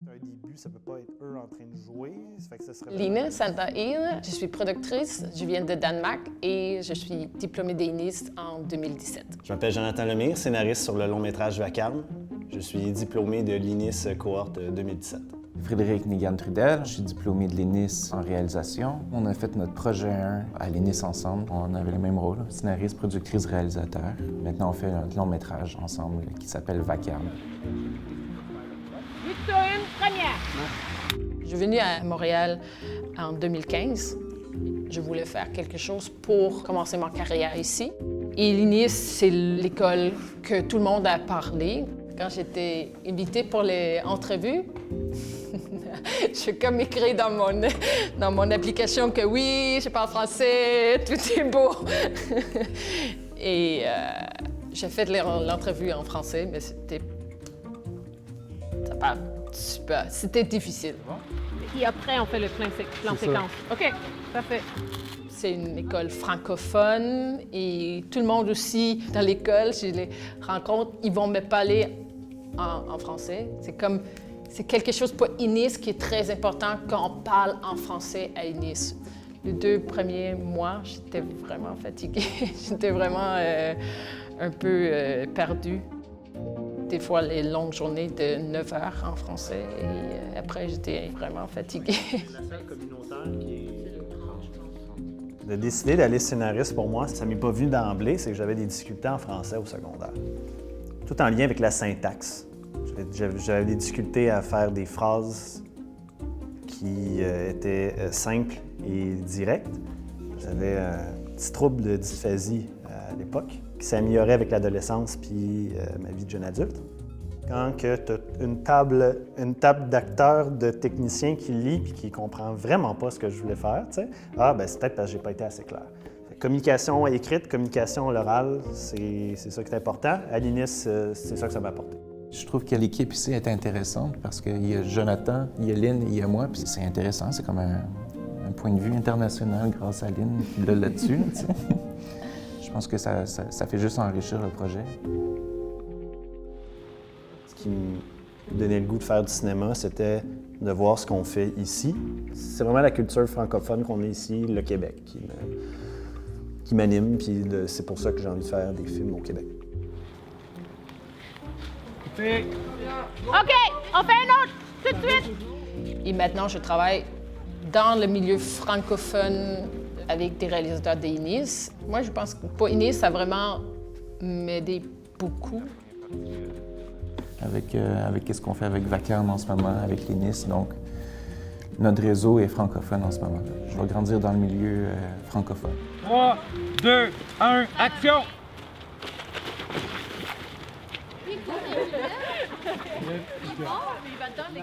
Un début, ça peut pas être eux en train de jouer. Ça fait que ça serait Line Santahill, je suis productrice, je viens de Danemark et je suis diplômée d'INIS en 2017. Je m'appelle Jonathan Lemire, scénariste sur le long-métrage Vacarme. Je suis diplômé de l'INIS cohorte 2017. Frédéric Nigan-Trudel, je suis diplômé de l'INIS en réalisation. On a fait notre projet 1 à l'INIS ensemble. On avait le même rôle, scénariste, productrice, réalisateur. Maintenant, on fait un long-métrage ensemble qui s'appelle Vacarme. Je suis venue à Montréal en 2015. Je voulais faire quelque chose pour commencer ma carrière ici. Et l'INIS, c'est l'école que tout le monde a parlé. Quand j'étais invitée pour les entrevues, j'ai comme écrit dans mon application que oui, je parle français, tout est beau. Et j'ai fait l'entrevue en français, mais c'était difficile. Et après, on fait le plan séquence. OK, parfait. C'est une école francophone et tout le monde aussi dans l'école, je les rencontre, ils vont me parler en français. C'est quelque chose pour INIS qui est très important quand on parle en français à INIS. Les 2 premiers mois, j'étais vraiment fatiguée. J'étais vraiment un peu perdue. Des fois, les longues journées de 9 heures en français et après, j'étais vraiment fatiguée. La salle communautaire qui est... De décider d'aller scénariste, pour moi, ça ne m'est pas vu d'emblée, c'est que j'avais des difficultés en français au secondaire. Tout en lien avec la syntaxe. J'avais des difficultés à faire des phrases qui étaient simples et directes. J'avais un petit trouble de dysphasie à l'époque, qui s'est amélioré avec l'adolescence puis ma vie de jeune adulte. Quand tu as une table d'acteurs, de techniciens qui lit puis qui comprend vraiment pas ce que je voulais faire, tu sais, c'est peut-être parce que j'ai pas été assez clair. Communication écrite, communication orale, c'est ça qui est important. À l'INIS, c'est ça que ça m'a apporté. Je trouve que l'équipe ici est intéressante parce qu'il y a Jonathan, il y a Lynn, il y a moi, puis c'est intéressant, c'est comme un point de vue international grâce à Lynn qui l'a là-dessus. Tu sais. Je pense que ça fait juste enrichir le projet. Ce qui me donnait le goût de faire du cinéma, c'était de voir ce qu'on fait ici. C'est vraiment la culture francophone qu'on a ici, le Québec, qui m'anime, puis c'est pour ça que j'ai envie de faire des films au Québec. OK, on fait un autre, tout de suite. Et maintenant, je travaille dans le milieu francophone avec des réalisateurs d'INIS. Moi, je pense que pour INIS, ça a vraiment m'aidé beaucoup. Avec ce qu'on fait avec Vacarme en ce moment, avec l'INIS, donc notre réseau est francophone en ce moment. Je vais grandir dans le milieu francophone. 3, 2, 1, action! Il va dans les